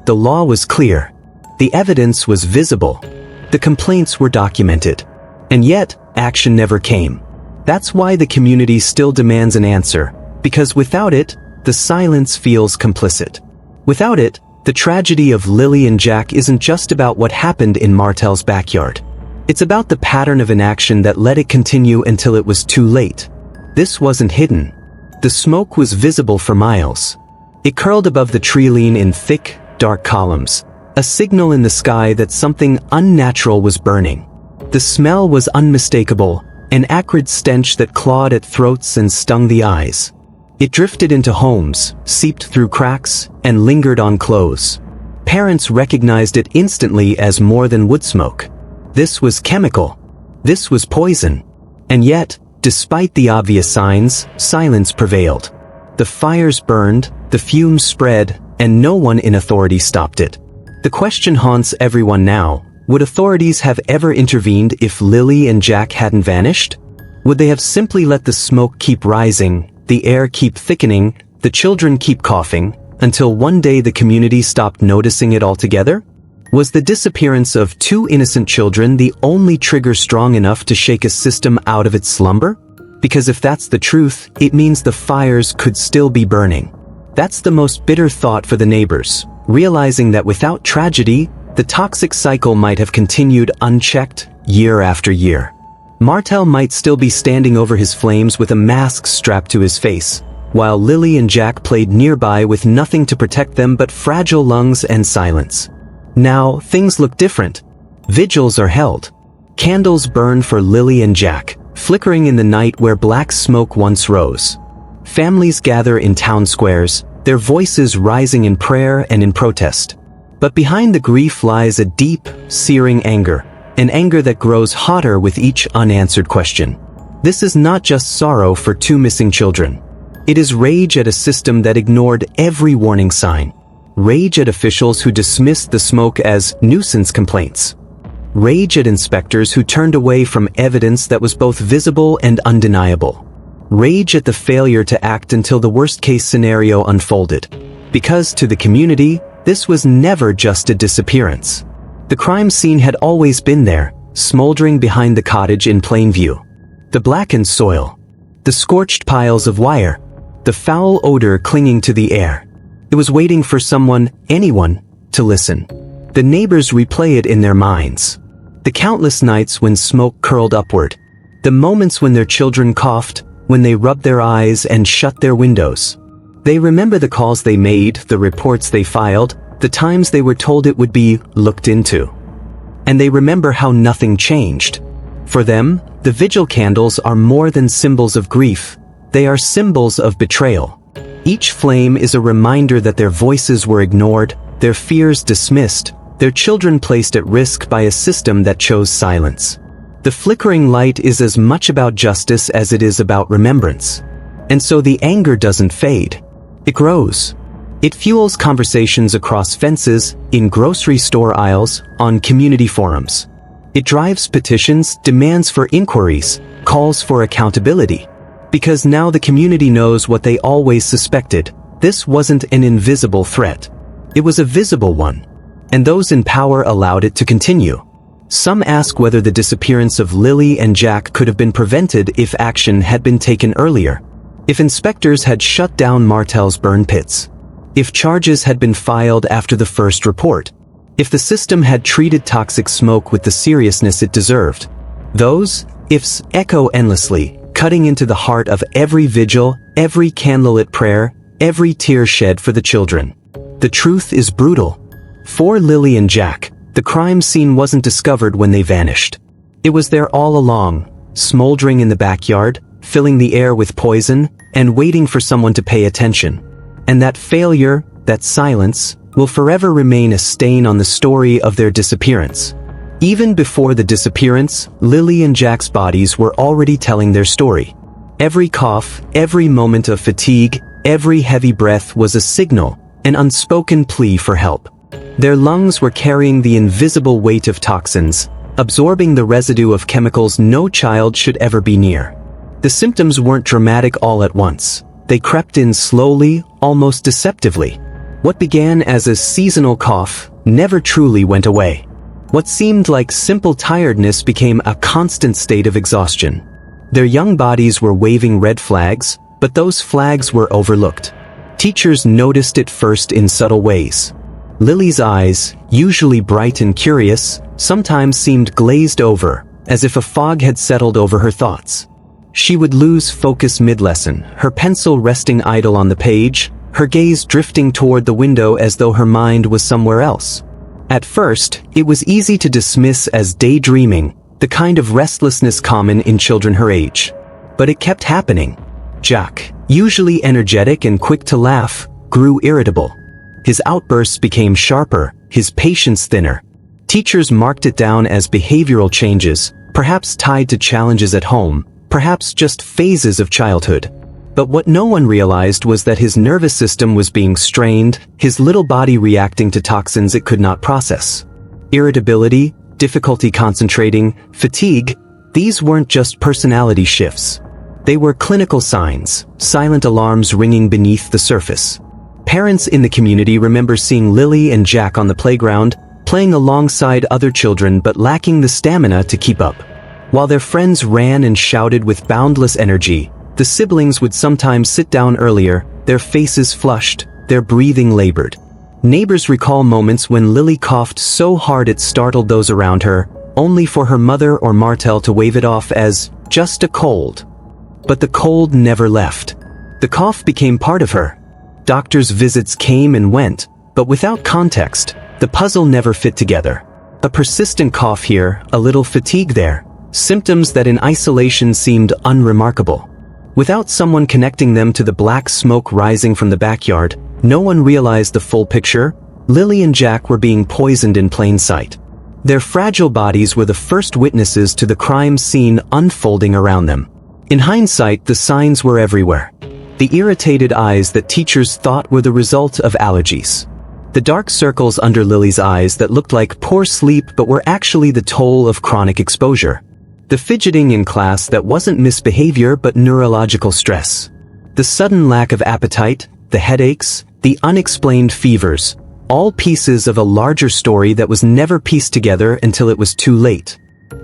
The law was clear. The evidence was visible. The complaints were documented. And yet, action never came. That's why the community still demands an answer, because without it, the silence feels complicit. Without it, the tragedy of Lilly and Jack isn't just about what happened in Martell's backyard. It's about the pattern of inaction that let it continue until it was too late. This wasn't hidden. The smoke was visible for miles. It curled above the tree line in thick, dark columns, a signal in the sky that something unnatural was burning. The smell was unmistakable, an acrid stench that clawed at throats and stung the eyes. It drifted into homes, seeped through cracks, and lingered on clothes. Parents recognized it instantly as more than wood smoke. This was chemical. This was poison. And yet, despite the obvious signs, silence prevailed. The fires burned, the fumes spread, and no one in authority stopped it. The question haunts everyone now: would authorities have ever intervened if Lilly and Jack hadn't vanished? Would they have simply let the smoke keep rising, the air keep thickening, the children keep coughing, until one day the community stopped noticing it altogether? Was the disappearance of 2 innocent children the only trigger strong enough to shake a system out of its slumber? Because if that's the truth, it means the fires could still be burning. That's the most bitter thought for the neighbors, realizing that without tragedy, the toxic cycle might have continued unchecked year after year. Martell might still be standing over his flames with a mask strapped to his face, while Lilly and Jack played nearby with nothing to protect them but fragile lungs and silence. Now, things look different. Vigils are held. Candles burn for Lilly and Jack, flickering in the night where black smoke once rose. Families gather in town squares, their voices rising in prayer and in protest. But behind the grief lies a deep, searing anger, an anger that grows hotter with each unanswered question. This is not just sorrow for 2 missing children. It is rage at a system that ignored every warning sign. Rage at officials who dismissed the smoke as nuisance complaints. Rage at inspectors who turned away from evidence that was both visible and undeniable. Rage at the failure to act until the worst-case scenario unfolded. Because to the community, this was never just a disappearance. The crime scene had always been there, smoldering behind the cottage in plain view. The blackened soil. The scorched piles of wire. The foul odor clinging to the air. It was waiting for someone, anyone, to listen. The neighbors replay it in their minds. The countless nights when smoke curled upward. The moments when their children coughed, when they rubbed their eyes and shut their windows. They remember the calls they made, the reports they filed, the times they were told it would be looked into. And they remember how nothing changed. For them, the vigil candles are more than symbols of grief. They are symbols of betrayal. Each flame is a reminder that their voices were ignored, their fears dismissed, their children placed at risk by a system that chose silence. The flickering light is as much about justice as it is about remembrance. And so the anger doesn't fade. It grows. It fuels conversations across fences, in grocery store aisles, on community forums. It drives petitions, demands for inquiries, calls for accountability. Because now the community knows what they always suspected. This wasn't an invisible threat. It was a visible one. And those in power allowed it to continue. Some ask whether the disappearance of Lilly and Jack could have been prevented if action had been taken earlier. If inspectors had shut down Martell's burn pits. If charges had been filed after the first report. If the system had treated toxic smoke with the seriousness it deserved. Those ifs echo endlessly, cutting into the heart of every vigil, every candlelit prayer, every tear shed for the children. The truth is brutal. For Lilly and Jack, the crime scene wasn't discovered when they vanished. It was there all along, smoldering in the backyard, filling the air with poison, and waiting for someone to pay attention. And that failure, that silence, will forever remain a stain on the story of their disappearance. Even before the disappearance, Lilly and Jack's bodies were already telling their story. Every cough, every moment of fatigue, every heavy breath was a signal, an unspoken plea for help. Their lungs were carrying the invisible weight of toxins, absorbing the residue of chemicals no child should ever be near. The symptoms weren't dramatic all at once. They crept in slowly, almost deceptively. What began as a seasonal cough never truly went away. What seemed like simple tiredness became a constant state of exhaustion. Their young bodies were waving red flags, but those flags were overlooked. Teachers noticed it first in subtle ways. Lily's eyes, usually bright and curious, sometimes seemed glazed over, as if a fog had settled over her thoughts. She would lose focus mid-lesson, her pencil resting idle on the page, her gaze drifting toward the window as though her mind was somewhere else. At first, it was easy to dismiss as daydreaming, the kind of restlessness common in children her age. But it kept happening. Jack, usually energetic and quick to laugh, grew irritable. His outbursts became sharper, his patience thinner. Teachers marked it down as behavioral changes, perhaps tied to challenges at home, perhaps just phases of childhood. But what no one realized was that his nervous system was being strained, his little body reacting to toxins it could not process. Irritability, difficulty concentrating, fatigue, these weren't just personality shifts. They were clinical signs, silent alarms ringing beneath the surface. Parents in the community remember seeing Lilly and Jack on the playground, playing alongside other children but lacking the stamina to keep up. While their friends ran and shouted with boundless energy, the siblings would sometimes sit down earlier, their faces flushed, their breathing labored. Neighbors recall moments when Lilly coughed so hard it startled those around her, only for her mother or Martell to wave it off as just a cold. But the cold never left. The cough became part of her. Doctors' visits came and went, but without context, the puzzle never fit together. A persistent cough here, a little fatigue there, symptoms that in isolation seemed unremarkable. Without someone connecting them to the black smoke rising from the backyard, no one realized the full picture. Lilly and Jack were being poisoned in plain sight. Their fragile bodies were the first witnesses to the crime scene unfolding around them. In hindsight, the signs were everywhere. The irritated eyes that teachers thought were the result of allergies. The dark circles under Lilly's eyes that looked like poor sleep but were actually the toll of chronic exposure. The fidgeting in class that wasn't misbehavior but neurological stress. The sudden lack of appetite, the headaches, the unexplained fevers, all pieces of a larger story that was never pieced together until it was too late.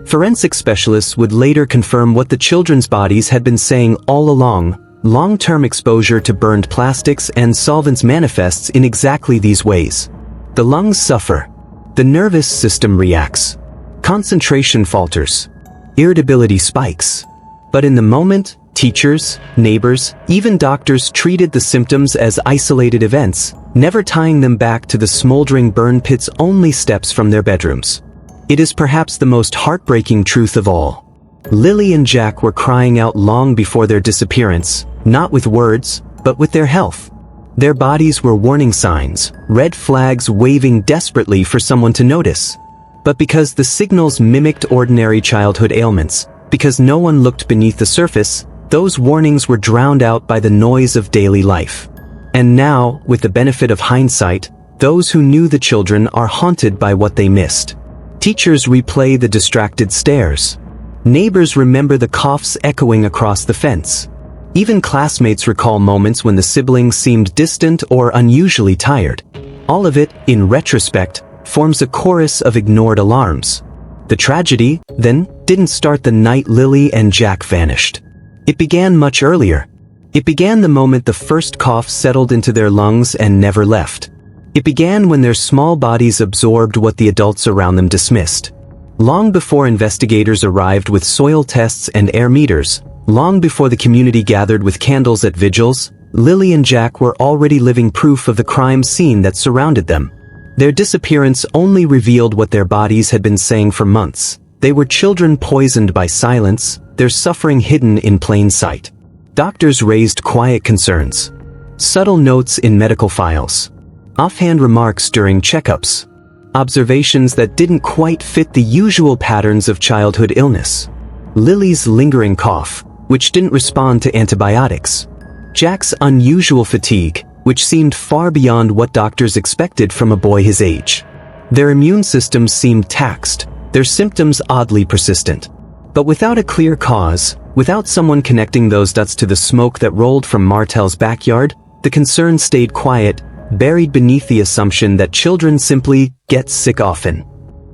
Forensic specialists would later confirm what the children's bodies had been saying all along. Long-term exposure to burned plastics and solvents manifests in exactly these ways. The lungs suffer. The nervous system reacts. Concentration falters. Irritability spikes. But in the moment, teachers, neighbors, even doctors treated the symptoms as isolated events, never tying them back to the smoldering burn pits only steps from their bedrooms. It is perhaps the most heartbreaking truth of all. Lilly and Jack were crying out long before their disappearance, not with words, but with their health. Their bodies were warning signs, red flags waving desperately for someone to notice. But because the signals mimicked ordinary childhood ailments, because no one looked beneath the surface, those warnings were drowned out by the noise of daily life. And now, with the benefit of hindsight, those who knew the children are haunted by what they missed. Teachers replay the distracted stares. Neighbors remember the coughs echoing across the fence. Even classmates recall moments when the siblings seemed distant or unusually tired. All of it, in retrospect, forms a chorus of ignored alarms. The tragedy, then, didn't start the night Lilly and Jack vanished. It began much earlier. It began the moment the first cough settled into their lungs and never left. It began when their small bodies absorbed what the adults around them dismissed. Long before investigators arrived with soil tests and air meters, long before the community gathered with candles at vigils, Lilly and Jack were already living proof of the crime scene that surrounded them. Their disappearance only revealed what their bodies had been saying for months. They were children poisoned by silence, their suffering hidden in plain sight. Doctors raised quiet concerns. Subtle notes in medical files. Offhand remarks during checkups. Observations that didn't quite fit the usual patterns of childhood illness. Lilly's lingering cough, which didn't respond to antibiotics. Jack's unusual fatigue, which seemed far beyond what doctors expected from a boy his age. Their immune systems seemed taxed, their symptoms oddly persistent. But without a clear cause, without someone connecting those dots to the smoke that rolled from Martell's backyard, the concern stayed quiet, buried beneath the assumption that children simply get sick often.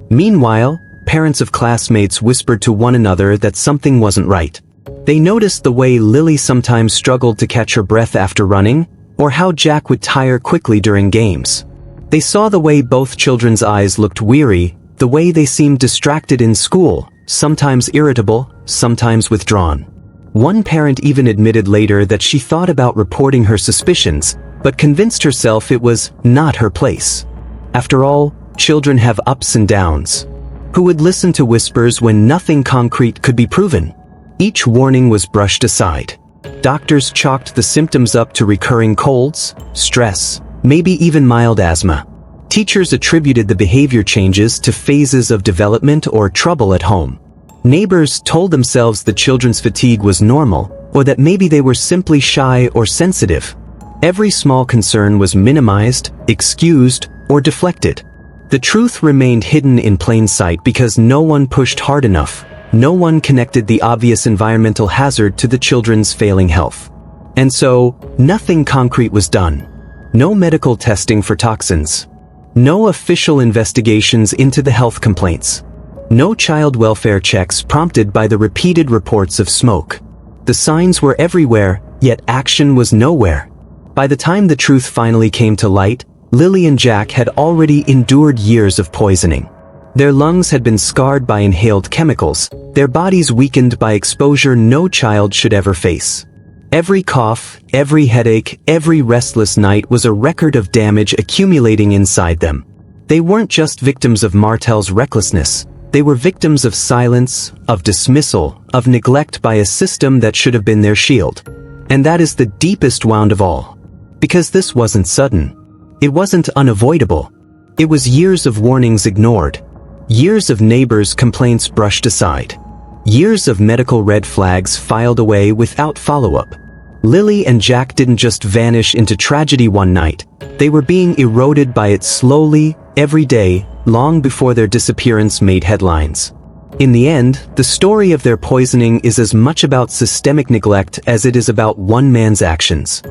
Meanwhile, parents of classmates whispered to one another that something wasn't right. They noticed the way Lilly sometimes struggled to catch her breath after running, or how Jack would tire quickly during games. They saw the way both children's eyes looked weary, the way they seemed distracted in school, sometimes irritable, sometimes withdrawn. One parent even admitted later that she thought about reporting her suspicions, but convinced herself it was not her place. After all, children have ups and downs. Who would listen to whispers when nothing concrete could be proven? Each warning was brushed aside. Doctors chalked the symptoms up to recurring colds, stress, maybe even mild asthma. Teachers attributed the behavior changes to phases of development or trouble at home. Neighbors told themselves the children's fatigue was normal, or that maybe they were simply shy or sensitive. Every small concern was minimized, excused, or deflected. The truth remained hidden in plain sight because no one pushed hard enough. No one connected the obvious environmental hazard to the children's failing health. And so, nothing concrete was done. No medical testing for toxins. No official investigations into the health complaints. No child welfare checks prompted by the repeated reports of smoke. The signs were everywhere, yet action was nowhere. By the time the truth finally came to light, Lilly and Jack had already endured years of poisoning. Their lungs had been scarred by inhaled chemicals, their bodies weakened by exposure no child should ever face. Every cough, every headache, every restless night was a record of damage accumulating inside them. They weren't just victims of Martell's recklessness. They were victims of silence, of dismissal, of neglect by a system that should have been their shield. And that is the deepest wound of all. Because this wasn't sudden. It wasn't unavoidable. It was years of warnings ignored. Years of neighbors' complaints brushed aside. Years of medical red flags filed away without follow-up. Lilly and Jack didn't just vanish into tragedy one night. They were being eroded by it slowly, every day, long before their disappearance made headlines. In the end, the story of their poisoning is as much about systemic neglect as it is about one man's actions.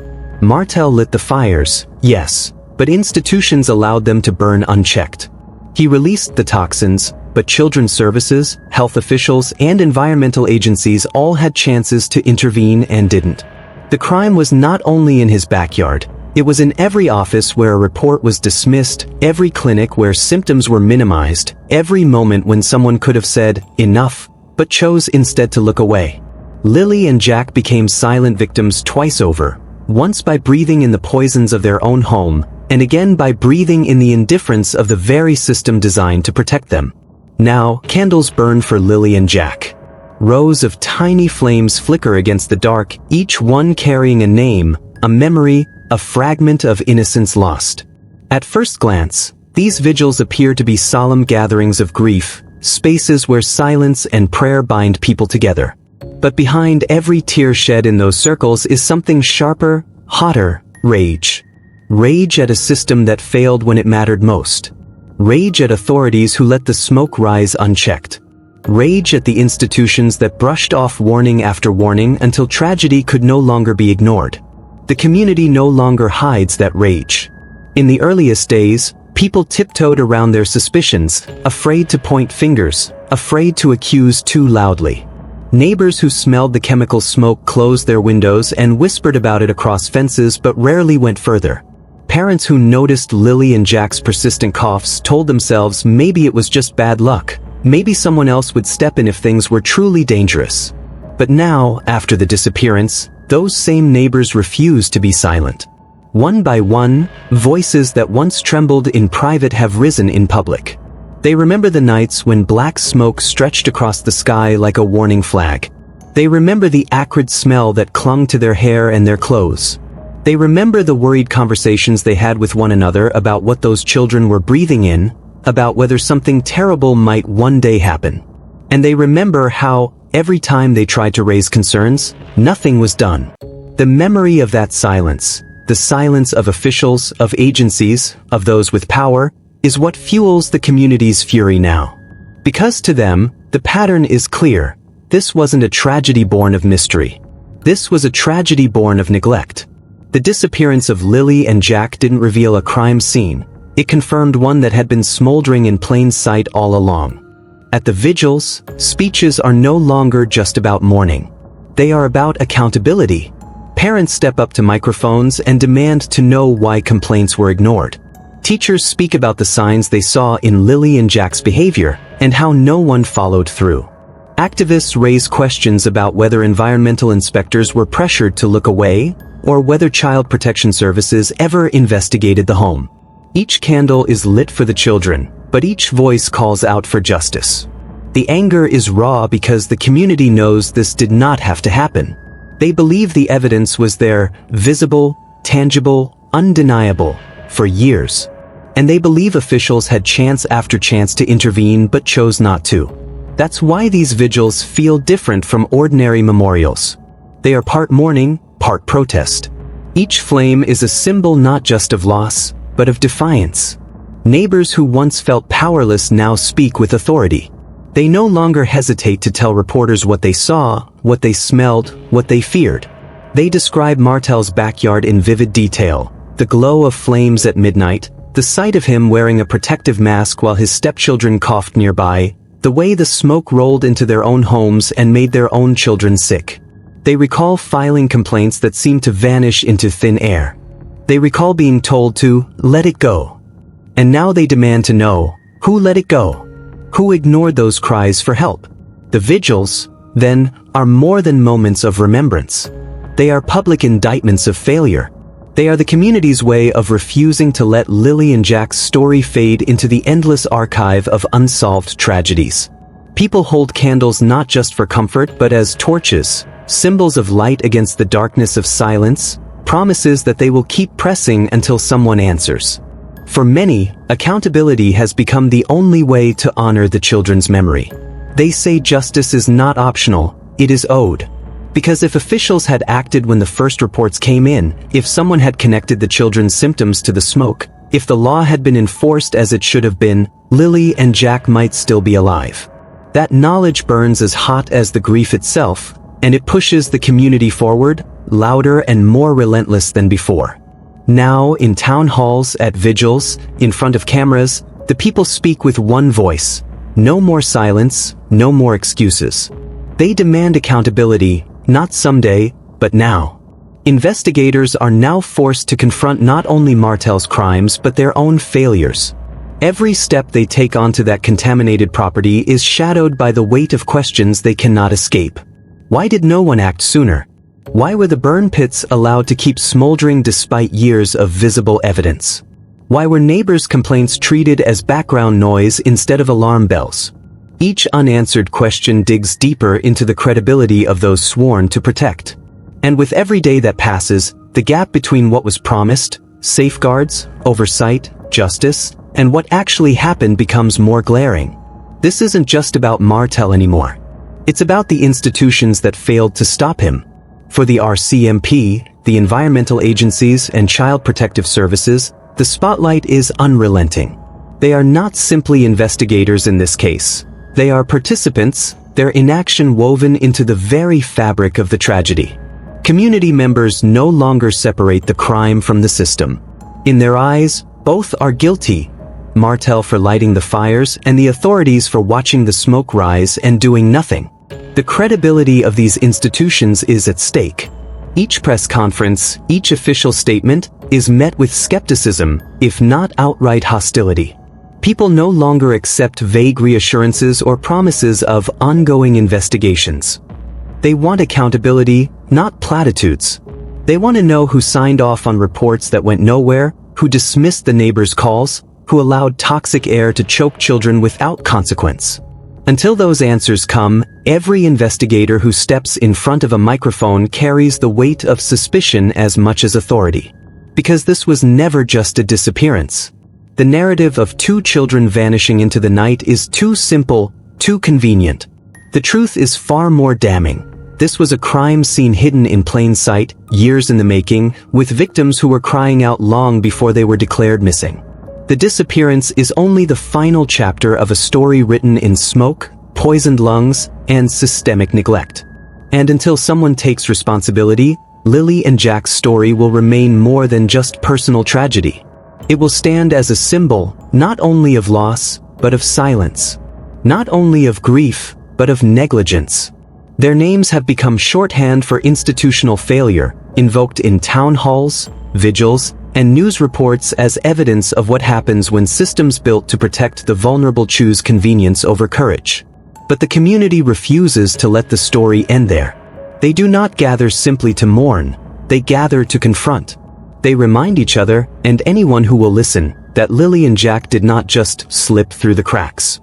Martell lit the fires, yes, but institutions allowed them to burn unchecked. He released the toxins, but children's services, health officials, and environmental agencies all had chances to intervene and didn't. The crime was not only in his backyard, it was in every office where a report was dismissed, every clinic where symptoms were minimized, every moment when someone could have said, enough, but chose instead to look away. Lilly and Jack became silent victims twice over, once by breathing in the poisons of their own home, and again by breathing in the indifference of the very system designed to protect them. Now, candles burn for Lilly and Jack. Rows of tiny flames flicker against the dark, each one carrying a name, a memory, a fragment of innocence lost. At first glance, these vigils appear to be solemn gatherings of grief, spaces where silence and prayer bind people together. But behind every tear shed in those circles is something sharper, hotter, rage. Rage at a system that failed when it mattered most. Rage at authorities who let the smoke rise unchecked. Rage at the institutions that brushed off warning after warning until tragedy could no longer be ignored. The community no longer hides that rage. In the earliest days, people tiptoed around their suspicions, afraid to point fingers, afraid to accuse too loudly. Neighbors who smelled the chemical smoke closed their windows and whispered about it across fences but rarely went further. Parents who noticed Lilly and Jack's persistent coughs told themselves maybe it was just bad luck, maybe someone else would step in if things were truly dangerous. But now, after the disappearance, those same neighbors refuse to be silent. One by one, voices that once trembled in private have risen in public. They remember the nights when black smoke stretched across the sky like a warning flag. They remember the acrid smell that clung to their hair and their clothes. They remember the worried conversations they had with one another about what those children were breathing in, about whether something terrible might one day happen. And they remember how, every time they tried to raise concerns, nothing was done. The memory of that silence, the silence of officials, of agencies, of those with power, is what fuels the community's fury now. Because to them, the pattern is clear. This wasn't a tragedy born of mystery. This was a tragedy born of neglect. The disappearance of Lilly and Jack didn't reveal a crime scene. It confirmed one that had been smoldering in plain sight all along. At the vigils, speeches are no longer just about mourning. They are about accountability. Parents step up to microphones and demand to know why complaints were ignored. Teachers speak about the signs they saw in Lilly and Jack's behavior and how no one followed through. Activists raise questions about whether environmental inspectors were pressured to look away or whether child protection services ever investigated the home. Each candle is lit for the children, but each voice calls out for justice. The anger is raw because the community knows this did not have to happen. They believe the evidence was there, visible, tangible, undeniable, for years. And they believe officials had chance after chance to intervene but chose not to. That's why these vigils feel different from ordinary memorials. They are part mourning, part protest. Each flame is a symbol not just of loss, but of defiance. Neighbors who once felt powerless now speak with authority. They no longer hesitate to tell reporters what they saw, what they smelled, what they feared. They describe Martell's backyard in vivid detail, the glow of flames at midnight, the sight of him wearing a protective mask while his stepchildren coughed nearby, the way the smoke rolled into their own homes and made their own children sick. They recall filing complaints that seemed to vanish into thin air. They recall being told to let it go. And now they demand to know, who let it go? Who ignored those cries for help? The vigils, then, are more than moments of remembrance. They are public indictments of failure. They are the community's way of refusing to let Lilly and Jack's story fade into the endless archive of unsolved tragedies. People hold candles not just for comfort but as torches, symbols of light against the darkness of silence, promises that they will keep pressing until someone answers. For many, accountability has become the only way to honor the children's memory. They say justice is not optional, it is owed. Because if officials had acted when the first reports came in, if someone had connected the children's symptoms to the smoke, if the law had been enforced as it should have been, Lilly and Jack might still be alive. That knowledge burns as hot as the grief itself, and it pushes the community forward, louder and more relentless than before. Now, in town halls, at vigils, in front of cameras, the people speak with one voice. No more silence, no more excuses. They demand accountability, not someday, but now. Investigators are now forced to confront not only Martell's crimes but their own failures. Every step they take onto that contaminated property is shadowed by the weight of questions they cannot escape. Why did no one act sooner? Why were the burn pits allowed to keep smoldering despite years of visible evidence? Why were neighbors' complaints treated as background noise instead of alarm bells? Each unanswered question digs deeper into the credibility of those sworn to protect. And with every day that passes, the gap between what was promised, safeguards, oversight, justice, and what actually happened becomes more glaring. This isn't just about Martell anymore. It's about the institutions that failed to stop him. For the RCMP, the environmental agencies, and child protective services, the spotlight is unrelenting. They are not simply investigators in this case. They are participants, their inaction woven into the very fabric of the tragedy. Community members no longer separate the crime from the system. In their eyes, both are guilty. Martell for lighting the fires and the authorities for watching the smoke rise and doing nothing. The credibility of these institutions is at stake. Each press conference, each official statement, is met with skepticism, if not outright hostility. People no longer accept vague reassurances or promises of ongoing investigations. They want accountability, not platitudes. They want to know who signed off on reports that went nowhere, who dismissed the neighbors' calls, who allowed toxic air to choke children without consequence. Until those answers come, every investigator who steps in front of a microphone carries the weight of suspicion as much as authority. Because this was never just a disappearance. The narrative of two children vanishing into the night is too simple, too convenient. The truth is far more damning. This was a crime scene hidden in plain sight, years in the making, with victims who were crying out long before they were declared missing. The disappearance is only the final chapter of a story written in smoke, poisoned lungs, and systemic neglect. And until someone takes responsibility, Lilly and Jack's story will remain more than just personal tragedy. It will stand as a symbol, not only of loss, but of silence. Not only of grief, but of negligence. Their names have become shorthand for institutional failure, invoked in town halls, vigils, and news reports as evidence of what happens when systems built to protect the vulnerable choose convenience over courage. But the community refuses to let the story end there. They do not gather simply to mourn, they gather to confront. They remind each other, and anyone who will listen, that Lilly and Jack did not just slip through the cracks.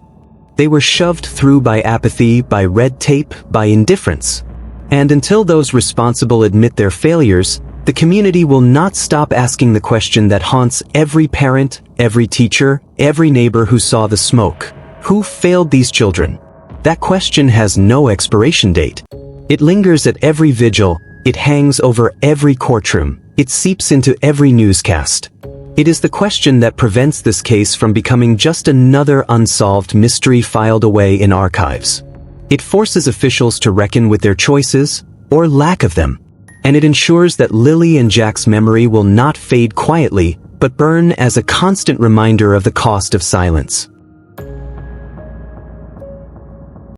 They were shoved through by apathy, by red tape, by indifference. And until those responsible admit their failures, the community will not stop asking the question that haunts every parent, every teacher, every neighbor who saw the smoke. Who failed these children? That question has no expiration date. It lingers at every vigil, it hangs over every courtroom, it seeps into every newscast. It is the question that prevents this case from becoming just another unsolved mystery filed away in archives. It forces officials to reckon with their choices, or lack of them. And it ensures that Lilly and Jack's memory will not fade quietly, but burn as a constant reminder of the cost of silence.